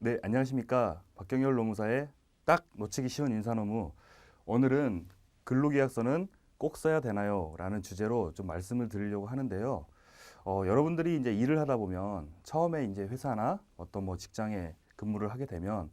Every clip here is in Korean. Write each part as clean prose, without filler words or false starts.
네, 안녕하십니까. 박경열 노무사의 딱 놓치기 쉬운 인사노무. 오늘은 근로계약서는 꼭 써야 되나요? 라는 주제로 좀 말씀을 드리려고 하는데요. 여러분들이 이제 일을 하다 보면 처음에 이제 회사나 어떤 뭐 직장에 근무를 하게 되면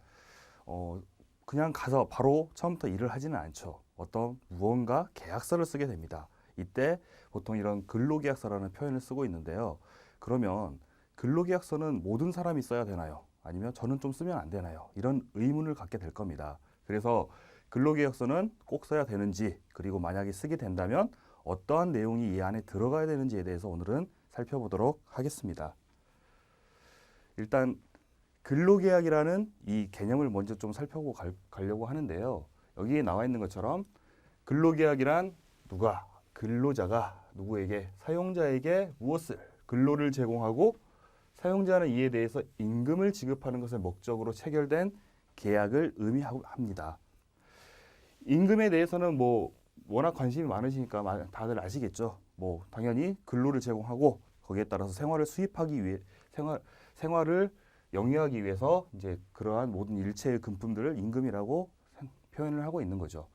그냥 가서 바로 처음부터 일을 하지는 않죠. 어떤 무언가 계약서를 쓰게 됩니다. 이때 보통 이런 근로계약서라는 표현을 쓰고 있는데요. 그러면 근로계약서는 모든 사람이 써야 되나요? 아니면 저는 좀 쓰면 안 되나요? 이런 의문을 갖게 될 겁니다. 그래서 근로계약서는 꼭 써야 되는지, 그리고 만약에 쓰게 된다면 어떠한 내용이 이 안에 들어가야 되는지에 대해서 오늘은 살펴보도록 하겠습니다. 일단 근로계약이라는 이 개념을 먼저 좀 살펴보고 가려고 하는데요. 여기에 나와 있는 것처럼 근로계약이란 근로자가 누구에게, 사용자에게 무엇을, 근로를 제공하고 사용자는 이에 대해서 임금을 지급하는 것을 목적으로 체결된 계약을 의미합니다. 임금에 대해서는 뭐 워낙 관심이 많으시니까 다들 아시겠죠. 뭐 당연히 근로를 제공하고 거기에 따라서 생활을 수입하기 위해 생활을 영위하기 위해서 이제 그러한 모든 일체의 금품들을 임금이라고 표현을 하고 있는 거죠.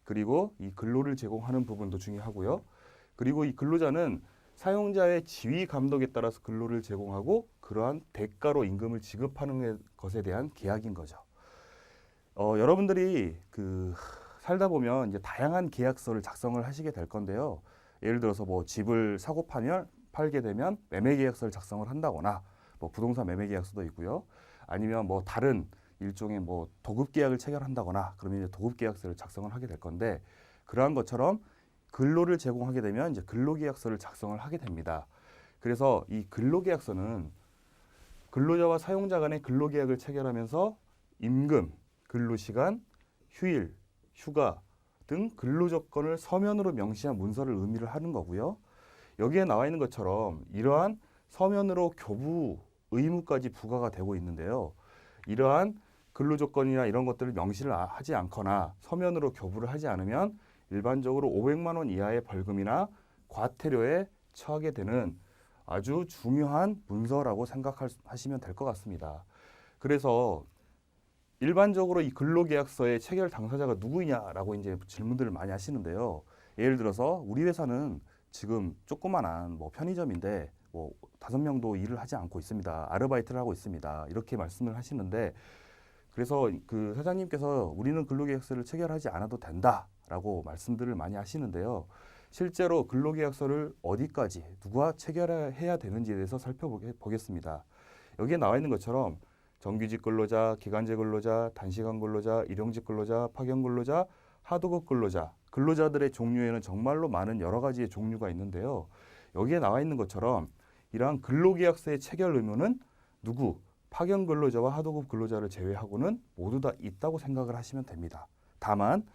그리고 이 근로를 제공하는 부분도 중요하고요. 그리고 이 근로자는 사용자의 지휘 감독에 따라서 근로를 제공하고 그러한 대가로 임금을 지급하는 것에 대한 계약인 거죠. 여러분들이 살다 보면 이제 다양한 계약서를 작성을 하시게 될 건데요. 예를 들어서 뭐 집을 사고 팔게 되면 매매 계약서를 작성을 한다거나, 뭐 부동산 매매 계약서도 있고요. 아니면 뭐 다른 일종의 뭐 도급 계약을 체결한다거나, 그러면 이제 도급 계약서를 작성을 하게 될 건데, 그러한 것처럼 근로를 제공하게 되면 이제 근로계약서를 작성을 하게 됩니다. 그래서 이 근로계약서는 근로자와 사용자 간의 근로계약을 체결하면서 임금, 근로시간, 휴일, 휴가 등 근로조건을 서면으로 명시한 문서를 의미를 하는 거고요. 여기에 나와 있는 것처럼 이러한 서면으로 교부 의무까지 부과가 되고 있는데요. 이러한 근로조건이나 이런 것들을 명시를 하지 않거나 서면으로 교부를 하지 않으면 일반적으로 500만 원 이하의 벌금이나 과태료에 처하게 되는 아주 중요한 문서라고 생각하시면 될 것 같습니다. 그래서 일반적으로 이 근로계약서의 체결 당사자가 누구냐라고 이제 질문들을 많이 하시는데요. 예를 들어서 우리 회사는 지금 조그만한 뭐 편의점인데 뭐 5명도 일을 하지 않고 있습니다. 아르바이트를 하고 있습니다. 이렇게 말씀을 하시는데, 그래서 그 사장님께서 우리는 근로계약서를 체결하지 않아도 된다라고 말씀들을 많이 하시는데요. 실제로 근로계약서를 어디까지 누가 체결해야 되는지에 대해서 살펴보겠습니다. 여기에 나와 있는 것처럼 정규직 근로자, 기간제 근로자, 단시간 근로자, 일용직 근로자, 파견 근로자, 하도급 근로자, 근로자들의 종류에는 정말로 많은 여러 가지의 종류가 있는데요. 여기에 나와 있는 것처럼 이러한 근로계약서의 체결 의무는 파견 근로자와 하도급 근로자를 제외하고는 모두 다 있다고 생각을 하시면 됩니다. 다만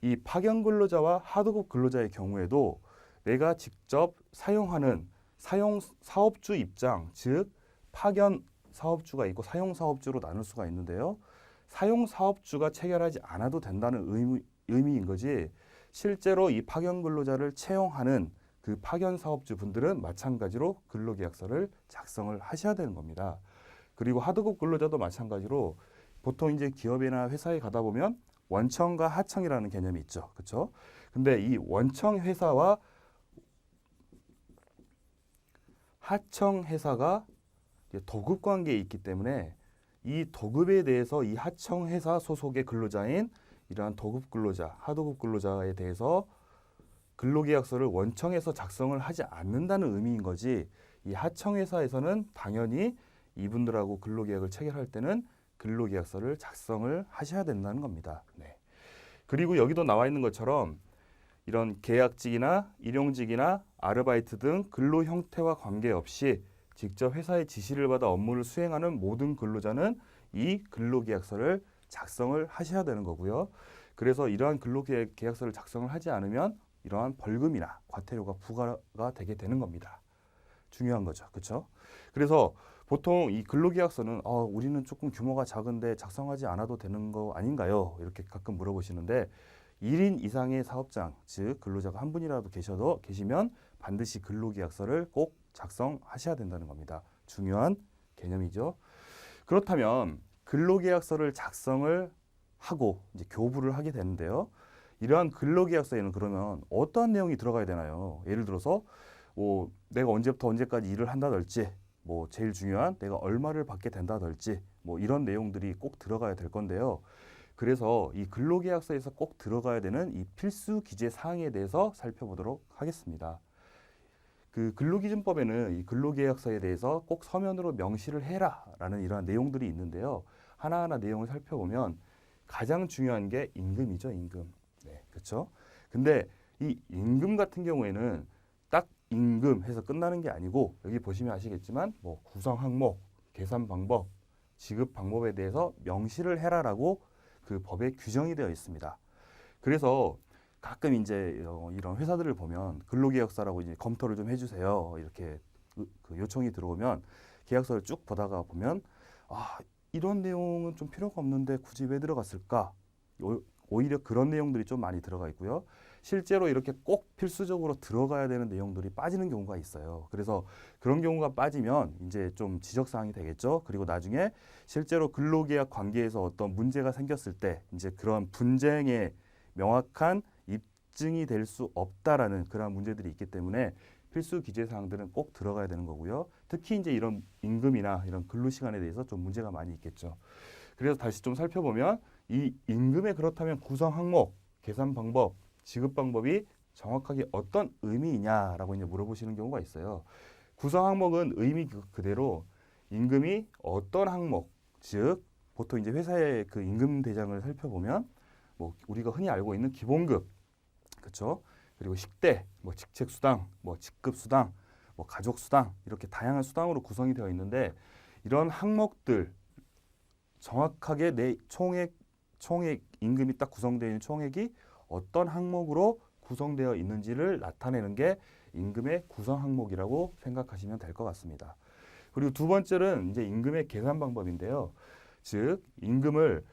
이 파견 근로자와 하도급 근로자의 경우에도 내가 직접 사용하는 사용 사업주 입장, 즉 파견 사업주가 있고 사용 사업주로 나눌 수가 있는데요. 사용 사업주가 체결하지 않아도 된다는 의미인 거지, 실제로 이 파견 근로자를 채용하는 그 파견 사업주 분들은 마찬가지로 근로계약서를 작성을 하셔야 되는 겁니다. 그리고 하도급 근로자도 마찬가지로 보통 이제 기업이나 회사에 가다 보면 원청과 하청이라는 개념이 있죠. 그렇죠? 근데 이 원청 회사와 하청 회사가 도급 관계에 있기 때문에 이 도급에 대해서 이 하청 회사 소속의 근로자인 이러한 도급 근로자, 하도급 근로자에 대해서 근로계약서를 원청에서 작성을 하지 않는다는 의미인 거지, 이 하청 회사에서는 당연히 이분들하고 근로계약을 체결할 때는 근로계약서를 작성을 하셔야 된다는 겁니다. 네. 그리고 여기도 나와 있는 것처럼 이런 계약직이나 일용직이나 아르바이트 등 근로 형태와 관계없이 직접 회사의 지시를 받아 업무를 수행하는 모든 근로자는 이 근로계약서를 작성을 하셔야 되는 거고요. 그래서 이러한 근로계약서를 작성을 하지 않으면 이러한 벌금이나 과태료가 부과가 되게 되는 겁니다. 중요한 거죠. 그렇죠? 그래서 보통 이 근로계약서는 우리는 조금 규모가 작은데 작성하지 않아도 되는 거 아닌가요? 이렇게 가끔 물어보시는데, 1인 이상의 사업장, 즉 근로자가 한 분이라도 계시면 반드시 근로계약서를 꼭 작성하셔야 된다는 겁니다. 중요한 개념이죠. 그렇다면 근로계약서를 작성을 하고 이제 교부를 하게 되는데요. 이러한 근로계약서에는 그러면 어떠한 내용이 들어가야 되나요? 예를 들어서 뭐 내가 언제부터 언제까지 일을 한다든지, 뭐 제일 중요한 내가 얼마를 받게 된다든지, 뭐 이런 내용들이 꼭 들어가야 될 건데요. 그래서 이 근로계약서에서 꼭 들어가야 되는 이 필수 기재 사항에 대해서 살펴보도록 하겠습니다. 그 근로기준법에는 이 근로계약서에 대해서 꼭 서면으로 명시를 해라라는 이러한 내용들이 있는데요. 하나하나 내용을 살펴보면 가장 중요한 게 임금이죠, 임금. 네, 그렇죠? 근데 이 임금 같은 경우에는 딱 임금 해서 끝나는 게 아니고 여기 보시면 아시겠지만 뭐 구성 항목, 계산 방법, 지급 방법에 대해서 명시를 해라라고 그 법에 규정이 되어 있습니다. 그래서 가끔 이제 이런 회사들을 보면 근로계약서라고 이제 검토를 좀 해주세요. 이렇게 그 요청이 들어오면 계약서를 쭉 보다가 보면 아, 이런 내용은 좀 필요가 없는데 굳이 왜 들어갔을까? 오히려 그런 내용들이 좀 많이 들어가 있고요. 실제로 이렇게 꼭 필수적으로 들어가야 되는 내용들이 빠지는 경우가 있어요. 그래서 그런 경우가 빠지면 이제 좀 지적사항이 되겠죠. 그리고 나중에 실제로 근로계약 관계에서 어떤 문제가 생겼을 때 이제 그런 분쟁의 명확한 입증이 될 수 없다라는 그런 문제들이 있기 때문에 필수 기재 사항들은 꼭 들어가야 되는 거고요. 특히 이제 이런 임금이나 이런 근로 시간에 대해서 좀 문제가 많이 있겠죠. 그래서 다시 좀 살펴보면 이 임금의 그렇다면 구성 항목, 계산 방법, 지급 방법이 정확하게 어떤 의미이냐라고 이제 물어보시는 경우가 있어요. 구성 항목은 의미 그대로 임금이 어떤 항목, 즉 보통 이제 회사의 그 임금 대장을 살펴보면 뭐 우리가 흔히 알고 있는 기본급, 그렇죠? 그리고 식대, 뭐 직책 수당, 뭐 직급 수당, 뭐 가족 수당 이렇게 다양한 수당으로 구성이 되어 있는데 이런 항목들 정확하게 내 총액 임금이 딱 구성되어 있는 총액이 어떤 항목으로 구성되어 있는지를 나타내는 게 임금의 구성 항목이라고 생각하시면 될 것 같습니다. 그리고 두 번째는 이제 임금의 계산 방법인데요. 즉 임금을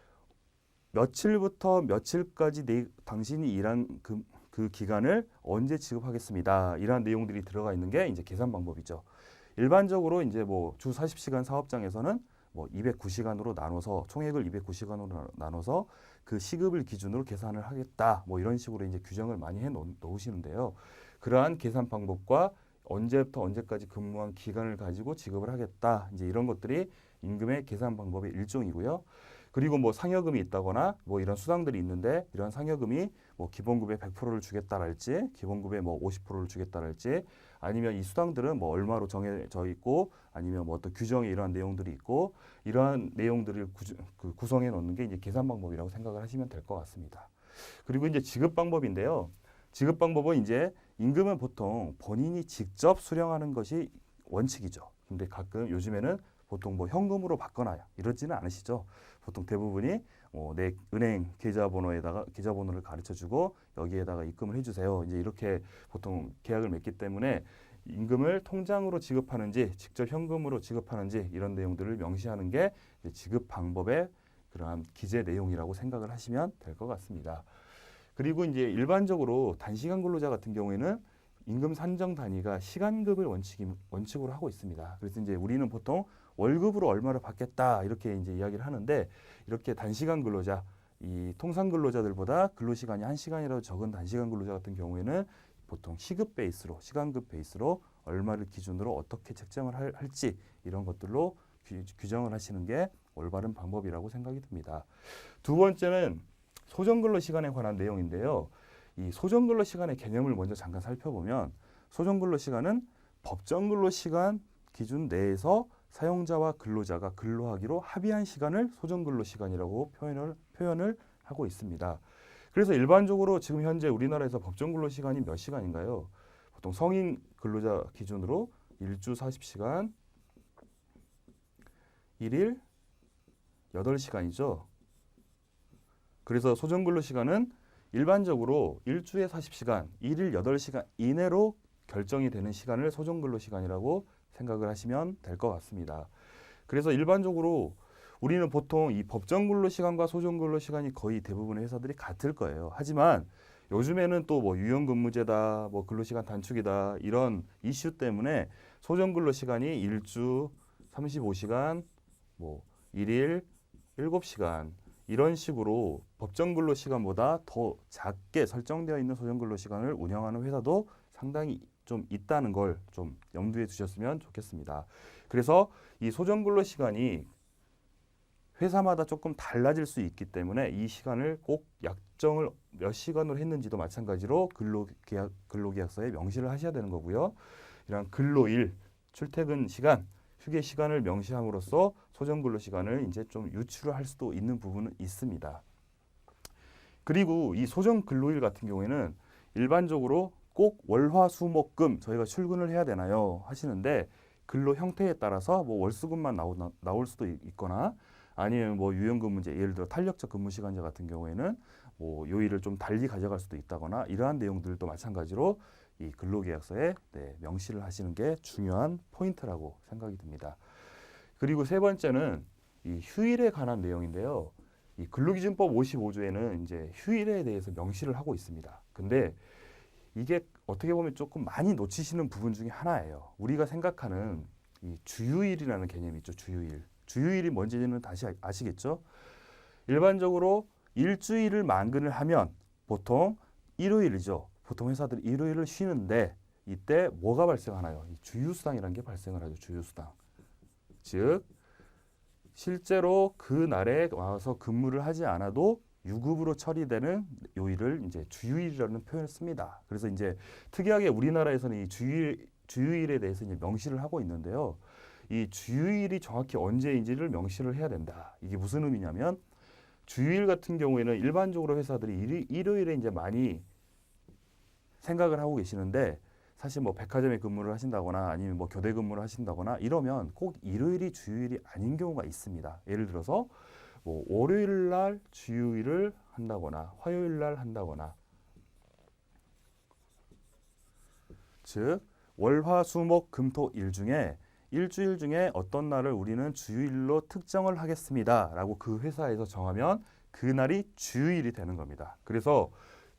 며칠부터 며칠까지 당신이 일한 그 기간을 언제 지급하겠습니다. 이러한 내용들이 들어가 있는 게 이제 계산 방법이죠. 일반적으로 이제 뭐 주 40시간 사업장에서는 뭐 209시간으로 나눠서 총액을 209시간으로 나눠서 그 시급을 기준으로 계산을 하겠다. 뭐 이런 식으로 이제 규정을 많이 해 놓으시는데요. 그러한 계산 방법과 언제부터 언제까지 근무한 기간을 가지고 지급을 하겠다. 이제 이런 것들이 임금의 계산 방법의 일종이고요. 그리고 뭐 상여금이 있다거나 뭐 이런 수당들이 있는데 이런 상여금이 뭐 기본급의 100%를 주겠다랄지 기본급의 뭐 50%를 주겠다랄지 아니면 이 수당들은 뭐 얼마로 정해져 있고 아니면 뭐 어떤 규정에 이러한 내용들이 있고 이러한 내용들을 구성해 놓는 게 이제 계산 방법이라고 생각을 하시면 될 것 같습니다. 그리고 이제 지급 방법인데요. 지급 방법은 이제 임금은 보통 본인이 직접 수령하는 것이 원칙이죠. 근데 가끔 요즘에는 보통 뭐 현금으로 받거나 이러지는 않으시죠. 보통 대부분이 내 은행 계좌번호를 가르쳐주고 여기에다가 입금을 해주세요. 이제 이렇게 보통 계약을 맺기 때문에 임금을 통장으로 지급하는지 직접 현금으로 지급하는지 이런 내용들을 명시하는 게 지급 방법의 그러한 기재 내용이라고 생각을 하시면 될 것 같습니다. 그리고 이제 일반적으로 단시간 근로자 같은 경우에는 임금 산정 단위가 시간급을 원칙으로 하고 있습니다. 그래서 이제 우리는 보통 월급으로 얼마를 받겠다 이렇게 이제 이야기를 하는데 이렇게 단시간 근로자, 이 통상 근로자들보다 근로 시간이 1시간이라도 적은 단시간 근로자 같은 경우에는 보통 시간급 베이스로 얼마를 기준으로 어떻게 책정을 할지 이런 것들로 규정을 하시는 게 올바른 방법이라고 생각이 듭니다. 두 번째는 소정근로 시간에 관한 내용인데요. 이 소정근로 시간의 개념을 먼저 잠깐 살펴보면 소정근로 시간은 법정근로 시간 기준 내에서 사용자와 근로자가 근로하기로 합의한 시간을 소정근로 시간이라고 표현을 하고 있습니다. 그래서 일반적으로 지금 현재 우리나라에서 법정근로 시간이 몇 시간인가요? 보통 성인 근로자 기준으로 일주 40시간, 1일 8시간이죠. 그래서 소정근로 시간은 일반적으로 일주에 40시간, 1일 8시간 이내로 결정이 되는 시간을 소정근로 시간이라고 생각을 하시면 될 것 같습니다. 그래서 일반적으로 우리는 보통 이 법정근로 시간과 소정근로 시간이 거의 대부분의 회사들이 같을 거예요. 하지만 요즘에는 또 뭐 유연근무제다, 뭐 근로시간 단축이다 이런 이슈 때문에 소정근로 시간이 일주 35시간, 뭐 1일 7시간 이런 식으로 법정 근로 시간보다 더 작게 설정되어 있는 소정 근로 시간을 운영하는 회사도 상당히 좀 있다는 걸 좀 염두에 두셨으면 좋겠습니다. 그래서 이 소정 근로 시간이 회사마다 조금 달라질 수 있기 때문에 이 시간을 꼭 약정을 몇 시간으로 했는지도 마찬가지로 근로계약서에 명시를 하셔야 되는 거고요. 이런 근로일, 출퇴근 시간, 휴게 시간을 명시함으로써 소정 근로 시간을 이제 좀 유출을 할 수도 있는 부분은 있습니다. 그리고 이 소정 근로일 같은 경우에는 일반적으로 꼭 월화수목금 저희가 출근을 해야 되나요? 하시는데 근로 형태에 따라서 뭐 월수금만 나올 수도 있거나 아니면 뭐 유연근무제 예를 들어 탄력적 근무 시간제 같은 경우에는 뭐 요일을 좀 달리 가져갈 수도 있다거나 이러한 내용들도 마찬가지로 이 근로계약서에 명시를 하시는 게 중요한 포인트라고 생각이 듭니다. 그리고 세 번째는 이 휴일에 관한 내용인데요. 이 근로기준법 55조에는 이제 휴일에 대해서 명시를 하고 있습니다. 근데 이게 어떻게 보면 조금 많이 놓치시는 부분 중에 하나예요. 우리가 생각하는 이 주휴일이라는 개념이 있죠. 주휴일. 주휴일이 뭔지는 다시 아시겠죠? 일반적으로 일주일을 만근을 하면 보통 일요일이죠. 보통 회사들이 일요일을 쉬는데 이때 뭐가 발생하나요? 이 주휴수당이라는 게 발생을 하죠. 주휴수당. 즉 실제로 그 날에 와서 근무를 하지 않아도 유급으로 처리되는 요일을 이제 주휴일이라는 표현을 씁니다. 그래서 이제 특이하게 우리나라에서는 이 주휴일에 대해서 이제 명시를 하고 있는데요. 이 주휴일이 정확히 언제인지를 명시를 해야 된다. 이게 무슨 의미냐면 주휴일 같은 경우에는 일반적으로 회사들이 일요일에 이제 많이 생각을 하고 계시는데 사실 뭐 백화점에 근무를 하신다거나 아니면 뭐 교대 근무를 하신다거나 이러면 꼭 일요일이 주휴일이 아닌 경우가 있습니다. 예를 들어서 뭐 월요일 날 주휴일을 한다거나 화요일 날 한다거나 즉 월화수목금토일 중에 일주일 중에 어떤 날을 우리는 주휴일로 특정을 하겠습니다 라고 그 회사에서 정하면 그날이 주휴일이 되는 겁니다. 그래서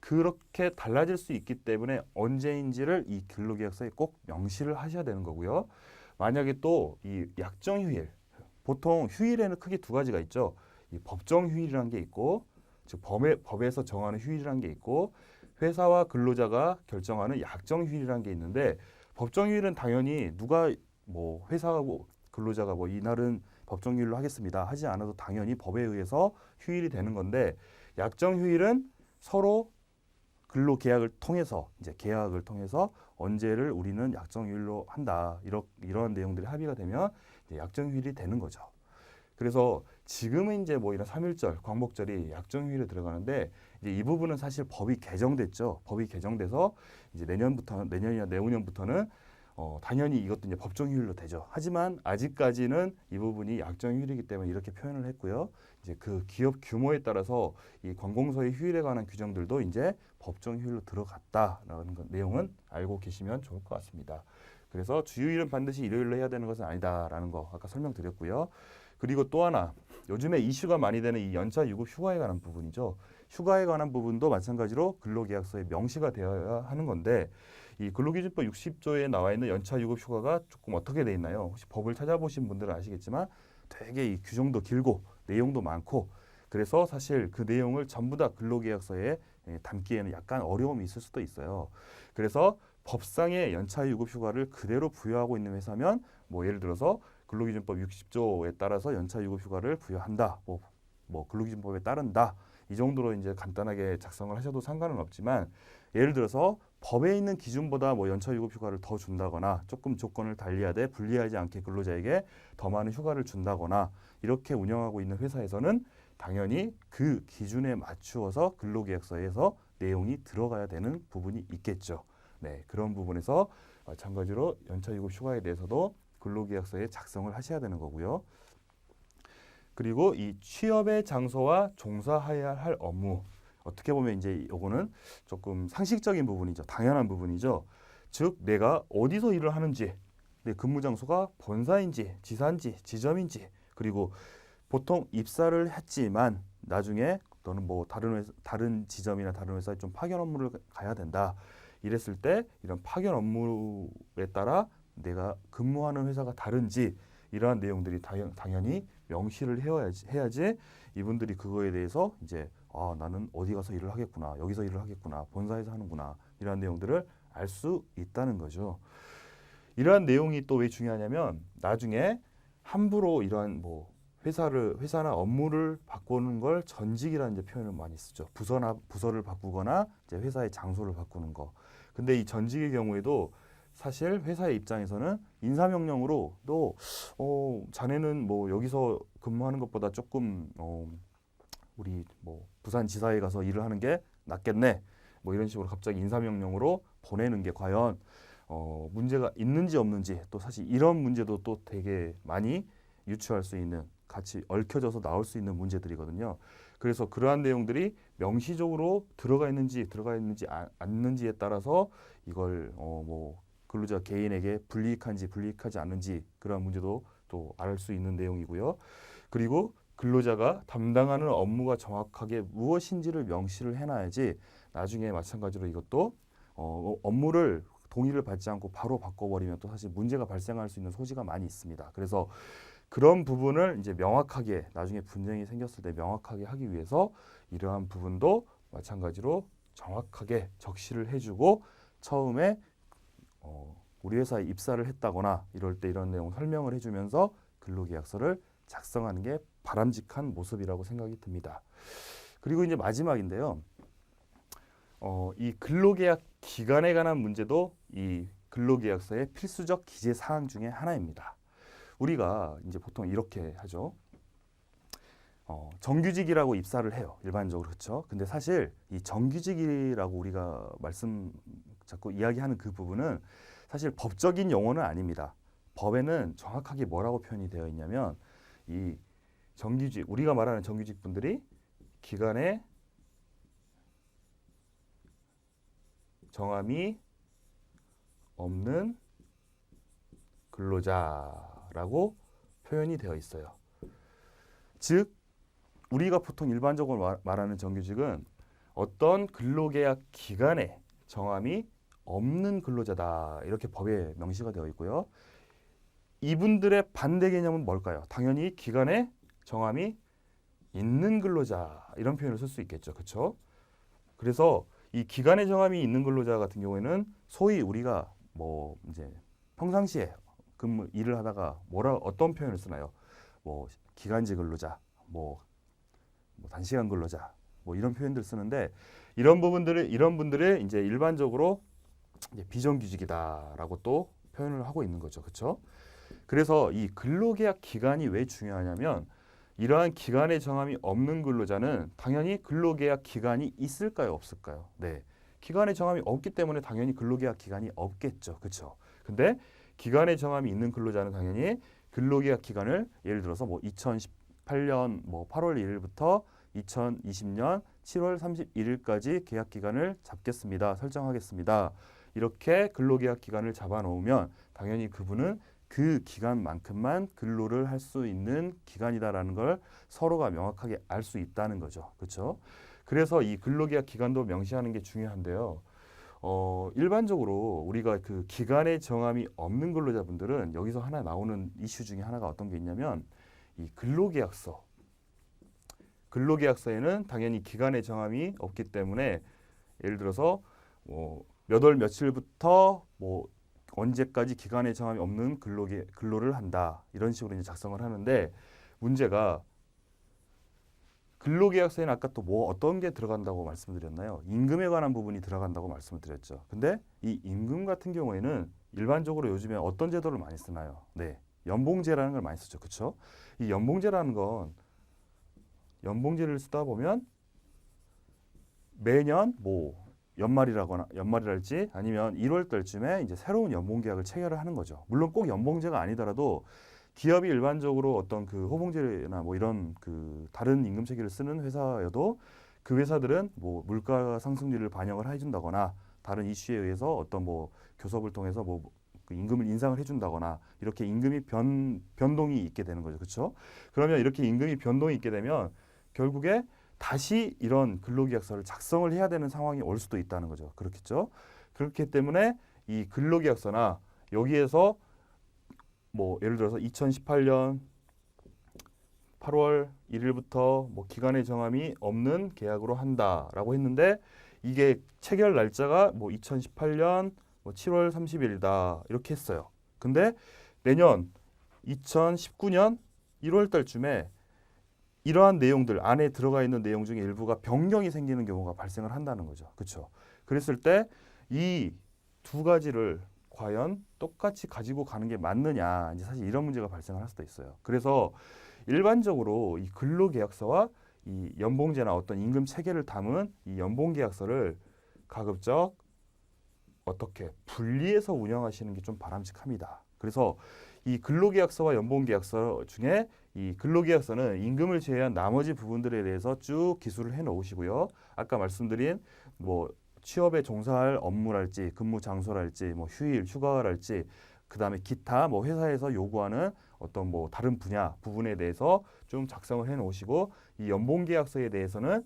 그렇게 달라질 수 있기 때문에 언제인지를 이 근로계약서에 꼭 명시를 하셔야 되는 거고요. 만약에 또 이 약정휴일, 보통 휴일에는 크게 두 가지가 있죠. 이 법정휴일이라는 게 있고 즉 법에서 정하는 휴일이라는 게 있고 회사와 근로자가 결정하는 약정휴일이라는 게 있는데 법정휴일은 당연히 누가 뭐 회사하고 근로자가 뭐 이날은 법정휴일로 하겠습니다 하지 않아도 당연히 법에 의해서 휴일이 되는 건데 약정휴일은 서로 근로계약을 통해서 이제 계약을 통해서 언제를 우리는 약정휴일로 한다 이런 내용들이 합의가 되면 이제 약정휴일이 되는 거죠. 그래서 지금은 이제 뭐 이런 3.1절, 광복절이 약정휴일에 들어가는데 이제 이 부분은 사실 법이 개정됐죠. 법이 개정돼서 이제 내년이나 내후년부터는 당연히 이것도 이제 법정휴일로 되죠. 하지만 아직까지는 이 부분이 약정휴일이기 때문에 이렇게 표현을 했고요. 이제 그 기업 규모에 따라서 이 관공서의 휴일에 관한 규정들도 이제 법정휴일로 들어갔다라는 내용은 알고 계시면 좋을 것 같습니다. 그래서 주휴일은 반드시 일요일로 해야 되는 것은 아니다라는 거 아까 설명드렸고요. 그리고 또 하나 요즘에 이슈가 많이 되는 이 연차 유급 휴가에 관한 부분이죠. 휴가에 관한 부분도 마찬가지로 근로계약서에 명시가 되어야 하는 건데 이 근로기준법 60조에 나와 있는 연차 유급 휴가가 조금 어떻게 돼 있나요? 혹시 법을 찾아보신 분들은 아시겠지만 되게 이 규정도 길고 내용도 많고 그래서 사실 그 내용을 전부 다 근로계약서에 담기에는 약간 어려움이 있을 수도 있어요. 그래서 법상의 연차 유급 휴가를 그대로 부여하고 있는 회사면 뭐 예를 들어서 근로기준법 60조에 따라서 연차 유급 휴가를 부여한다. 뭐 근로기준법에 따른다. 이 정도로 이제 간단하게 작성을 하셔도 상관은 없지만 예를 들어서 법에 있는 기준보다 뭐 연차 유급 휴가를 더 준다거나 조금 조건을 달리하되 불리하지 않게 근로자에게 더 많은 휴가를 준다거나 이렇게 운영하고 있는 회사에서는 당연히 그 기준에 맞추어서 근로계약서에서 내용이 들어가야 되는 부분이 있겠죠. 네, 그런 부분에서 마찬가지로 연차 유급 휴가에 대해서도 근로계약서에 작성을 하셔야 되는 거고요. 그리고 이 취업의 장소와 종사해야 할 업무 어떻게 보면 이제 요거는 조금 상식적인 부분이죠. 당연한 부분이죠. 즉 내가 어디서 일을 하는지 내 근무 장소가 본사인지 지사인지 지점인지 그리고 보통 입사를 했지만 나중에 너는 뭐 다른 지점이나 다른 회사에 좀 파견 업무를 가야 된다. 이랬을 때 이런 파견 업무에 따라 내가 근무하는 회사가 다른지 이러한 내용들이 당연히 명시를 해야지 이분들이 그거에 대해서 이제 나는 어디 가서 일을 하겠구나, 여기서 일을 하겠구나, 본사에서 하는구나, 이러한 내용들을 알 수 있다는 거죠. 이러한 내용이 또 왜 중요하냐면 나중에 함부로 이러한 뭐 회사나 업무를 바꾸는 걸 전직이라는 이제 표현을 많이 쓰죠. 부서를 바꾸거나 이제 회사의 장소를 바꾸는 거. 근데 이 전직의 경우에도 사실 회사의 입장에서는 인사명령으로 너 자네는 뭐 여기서 근무하는 것보다 조금 우리 뭐 부산지사에 가서 일을 하는 게 낫겠네. 뭐 이런 식으로 갑자기 인사명령으로 보내는 게 과연 문제가 있는지 없는지, 또 사실 이런 문제도 또 되게 많이 유추할 수 있는, 같이 얽혀져서 나올 수 있는 문제들이거든요. 그래서 그러한 내용들이 명시적으로 들어가 있는지 않는지에 따라서 이걸 뭐 근로자 개인에게 불이익한지 불이익하지 않는지 그러한 문제도 또 알 수 있는 내용이고요. 그리고 근로자가 담당하는 업무가 정확하게 무엇인지를 명시를 해놔야지 나중에 마찬가지로 이것도 업무를 동의를 받지 않고 바로 바꿔버리면 또 사실 문제가 발생할 수 있는 소지가 많이 있습니다. 그래서 그런 부분을 이제 명확하게 나중에 분쟁이 생겼을 때 명확하게 하기 위해서 이러한 부분도 마찬가지로 정확하게 적시를 해주고 처음에 우리 회사에 입사를 했다거나 이럴 때 이런 내용 설명을 해주면서 근로계약서를 작성하는 게 바람직한 모습이라고 생각이 듭니다. 그리고 이제 마지막인데요. 이 근로계약 기간에 관한 문제도 이 근로계약서의 필수적 기재 사항 중에 하나입니다. 우리가 이제 보통 이렇게 하죠. 정규직이라고 입사를 해요. 일반적으로 그렇죠. 근데 사실 이 정규직이라고 우리가 자꾸 이야기하는 그 부분은 사실 법적인 용어는 아닙니다. 법에는 정확하게 뭐라고 표현이 되어 있냐면 이 정규직, 우리가 말하는 정규직 분들이 기간에 정함이 없는 근로자라고 표현이 되어 있어요. 즉 우리가 보통 일반적으로 말하는 정규직은 어떤 근로계약 기간에 정함이 없는 근로자다, 이렇게 법에 명시가 되어 있고요. 이분들의 반대 개념은 뭘까요? 당연히 기간에 정함이 있는 근로자, 이런 표현을 쓸 수 있겠죠. 그렇죠? 그래서 이 기간에 정함이 있는 근로자 같은 경우에는 소위 우리가 뭐 이제 평상시에 일을 하다가 어떤 표현을 쓰나요? 뭐 기간제 근로자, 뭐 단시간 근로자, 뭐 이런 표현들 쓰는데 이런 분들을 이제 일반적으로 이제 비정규직이다라고 또 표현을 하고 있는 거죠. 그렇죠? 그래서 이 근로계약 기간이 왜 중요하냐면 이러한 기간에 정함이 없는 근로자는 당연히 근로계약 기간이 있을까요, 없을까요? 네. 기간에 정함이 없기 때문에 당연히 근로계약 기간이 없겠죠. 그렇죠? 근데 기간에 정함이 있는 근로자는 당연히 근로계약 기간을 예를 들어서 뭐 2018년 뭐 8월 1일부터 2020년 7월 31일까지 계약 기간을 잡겠습니다. 설정하겠습니다. 이렇게 근로계약 기간을 잡아 놓으면 당연히 그분은 그 기간만큼만 근로를 할 수 있는 기간이다라는 걸 서로가 명확하게 알 수 있다는 거죠. 그렇죠? 그래서 이 근로계약 기간도 명시하는 게 중요한데요. 일반적으로 우리가 그 기간의 정함이 없는 근로자분들은 여기서 하나 나오는 이슈 중에 하나가 어떤 게 있냐면 이 근로계약서에는 당연히 기간의 정함이 없기 때문에 예를 들어서 뭐 몇 월 며칠부터 뭐 언제까지 기간의 정함이 없는 근로를 한다, 이런 식으로 이제 작성을 하는데 문제가 근로계약서에는 아까 또 뭐 어떤 게 들어간다고 말씀드렸나요? 임금에 관한 부분이 들어간다고 말씀을 드렸죠. 근데 이 임금 같은 경우에는 일반적으로 요즘에 어떤 제도를 많이 쓰나요? 네, 연봉제라는 걸 많이 쓰죠. 그렇죠? 이 연봉제라는 건 연봉제를 쓰다 보면 매년 뭐 연말이랄지 아니면 1월 달쯤에 이제 새로운 연봉 계약을 체결을 하는 거죠. 물론 꼭 연봉제가 아니더라도 기업이 일반적으로 어떤 그 호봉제나 뭐 이런 그 다른 임금 체계를 쓰는 회사여도 그 회사들은 뭐 물가 상승률을 반영을 해준다거나 다른 이슈에 의해서 어떤 뭐 교섭을 통해서 뭐 그 임금을 인상을 해준다거나 이렇게 임금이 변동이 있게 되는 거죠. 그렇죠? 그러면 이렇게 임금이 변동이 있게 되면 결국에 다시 이런 근로계약서를 작성을 해야 되는 상황이 올 수도 있다는 거죠. 그렇겠죠? 그렇기 때문에 이 근로계약서나 여기에서 뭐 예를 들어서 2018년 8월 1일부터 뭐 기간의 정함이 없는 계약으로 한다라고 했는데 이게 체결 날짜가 뭐 2018년 뭐 7월 30일이다 이렇게 했어요. 근데 내년 2019년 1월 달쯤에 이러한 내용들 안에 들어가 있는 내용 중에 일부가 변경이 생기는 경우가 발생을 한다는 거죠. 그렇죠? 그랬을 때 이 두 가지를 과연 똑같이 가지고 가는 게 맞느냐 이제 사실 이런 문제가 발생할 수도 있어요. 그래서 일반적으로 이 근로계약서와 이 연봉제나 어떤 임금 체계를 담은 이 연봉계약서를 가급적 어떻게 분리해서 운영하시는 게 좀 바람직합니다. 그래서 이 근로계약서와 연봉계약서 중에 이 근로계약서는 임금을 제외한 나머지 부분들에 대해서 쭉 기술을 해 놓으시고요. 아까 말씀드린 뭐 취업에 종사할 업무랄지 근무 장소랄지 뭐 휴일, 휴가랄지 그다음에 기타 뭐 회사에서 요구하는 어떤 뭐 다른 분야 부분에 대해서 좀 작성을 해 놓으시고 이 연봉계약서에 대해서는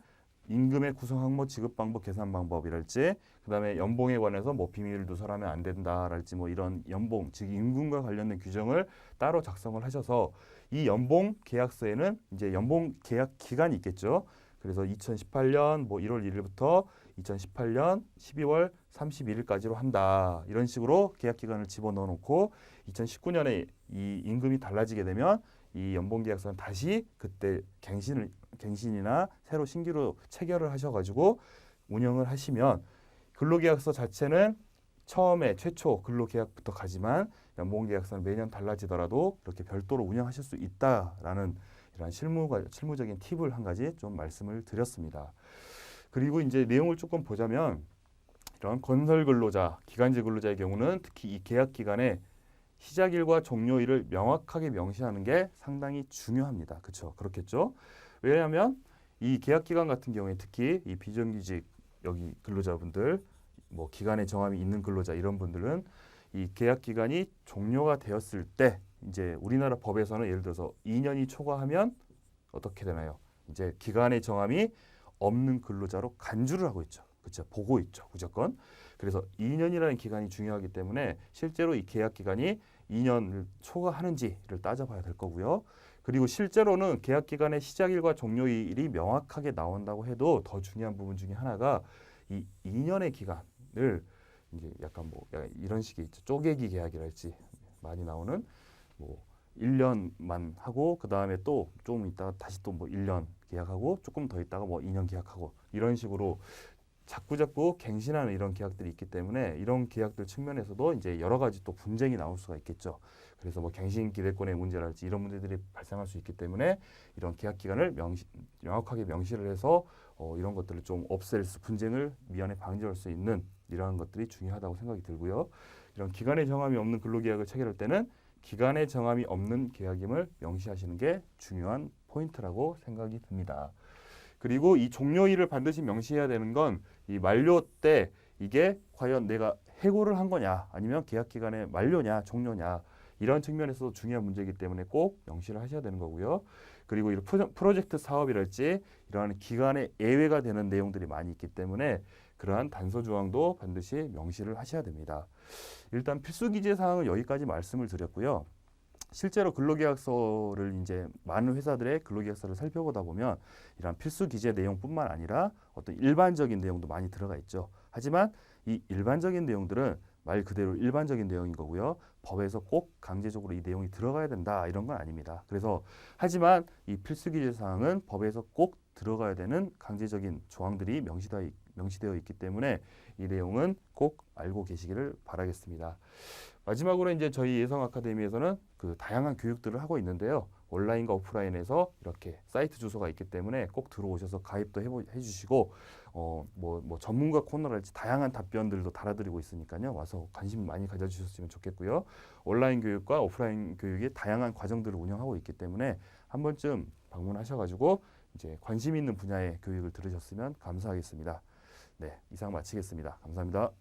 임금의 구성 항목, 지급 방법, 계산 방법이랄지 그다음에 연봉에 관해서 뭐 비밀을 누설하면 안 된다랄지 뭐 이런 연봉, 즉 임금과 관련된 규정을 따로 작성을 하셔서 이 연봉 계약서에는 이제 연봉 계약 기간이 있겠죠. 그래서 2018년 뭐 1월 1일부터 2018년 12월 31일까지로 한다. 이런 식으로 계약 기간을 집어넣어 놓고 2019년에 이 임금이 달라지게 되면 이 연봉 계약서는 다시 그때 갱신이나 새로 신규로 체결을 하셔가지고 운영을 하시면 근로계약서 자체는 처음에 최초 근로계약부터 가지만 연봉계약서는 매년 달라지더라도 이렇게 별도로 운영하실 수 있다라는 이런 실무적인 팁을 한 가지 좀 말씀을 드렸습니다. 그리고 이제 내용을 조금 보자면 이런 건설 근로자, 기간제 근로자의 경우는 특히 이 계약 기간에 시작일과 종료일을 명확하게 명시하는 게 상당히 중요합니다. 그렇죠? 그렇겠죠? 왜냐하면 이 계약 기간 같은 경우에 특히 이 비정규직 여기 근로자분들, 뭐 기간의 정함이 있는 근로자 이런 분들은 이 계약 기간이 종료가 되었을 때 이제 우리나라 법에서는 예를 들어서 2년이 초과하면 어떻게 되나요? 이제 기간의 정함이 없는 근로자로 간주를 하고 있죠. 그렇죠? 보고 있죠. 무조건. 그래서 2년이라는 기간이 중요하기 때문에 실제로 이 계약 기간이 2년을 초과하는지를 따져봐야 될 거고요. 그리고 실제로는 계약 기간의 시작일과 종료일이 명확하게 나온다고 해도 더 중요한 부분 중에 하나가 이 2년의 기간을 이제 약간 뭐 이런 식의 있죠. 쪼개기 계약이랄지 많이 나오는 뭐 1년만 하고 그 다음에 또 좀 있다가 다시 또 뭐 1년 계약하고 조금 더 있다가 뭐 2년 계약하고 이런 식으로 자꾸 갱신하는 이런 계약들이 있기 때문에 이런 계약들 측면에서도 이제 여러 가지 또 분쟁이 나올 수가 있겠죠. 그래서 뭐 갱신 기대권의 문제랄지 이런 문제들이 발생할 수 있기 때문에 이런 계약 기간을 명확하게 명시를 해서 이런 것들을 좀 없앨 수 분쟁을 미연에 방지할 수 있는 이러한 것들이 중요하다고 생각이 들고요. 이런 기간의 정함이 없는 근로계약을 체결할 때는 기간의 정함이 없는 계약임을 명시하시는 게 중요한 포인트라고 생각이 듭니다. 그리고 이 종료일을 반드시 명시해야 되는 건 이 만료 때 이게 과연 내가 해고를 한 거냐 아니면 계약 기간의 만료냐 종료냐 이런 측면에서도 중요한 문제이기 때문에 꼭 명시를 하셔야 되는 거고요. 그리고 이 프로젝트 사업이랄지 이러한 기간에 예외가 되는 내용들이 많이 있기 때문에 그러한 단서 조항도 반드시 명시를 하셔야 됩니다. 일단 필수 기재 사항은 여기까지 말씀을 드렸고요. 실제로 근로계약서를 이제 많은 회사들의 근로계약서를 살펴보다 보면 이런 필수 기재 내용뿐만 아니라 어떤 일반적인 내용도 많이 들어가 있죠. 하지만 이 일반적인 내용들은 말 그대로 일반적인 내용인 거고요. 법에서 꼭 강제적으로 이 내용이 들어가야 된다 이런 건 아닙니다. 그래서 하지만 이 필수 기재 사항은 법에서 꼭 들어가야 되는 강제적인 조항들이 명시되어 있기 때문에 이 내용은 꼭 알고 계시기를 바라겠습니다. 마지막으로 이제 저희 예성 아카데미에서는 그 다양한 교육들을 하고 있는데요. 온라인과 오프라인에서 이렇게 사이트 주소가 있기 때문에 꼭 들어오셔서 가입도 해주시고 뭐 전문가 코너랄지 다양한 답변들도 달아드리고 있으니까요. 와서 관심 많이 가져주셨으면 좋겠고요. 온라인 교육과 오프라인 교육이 다양한 과정들을 운영하고 있기 때문에 한 번쯤 방문하셔가지고 이제 관심 있는 분야의 교육을 들으셨으면 감사하겠습니다. 네, 이상 마치겠습니다. 감사합니다.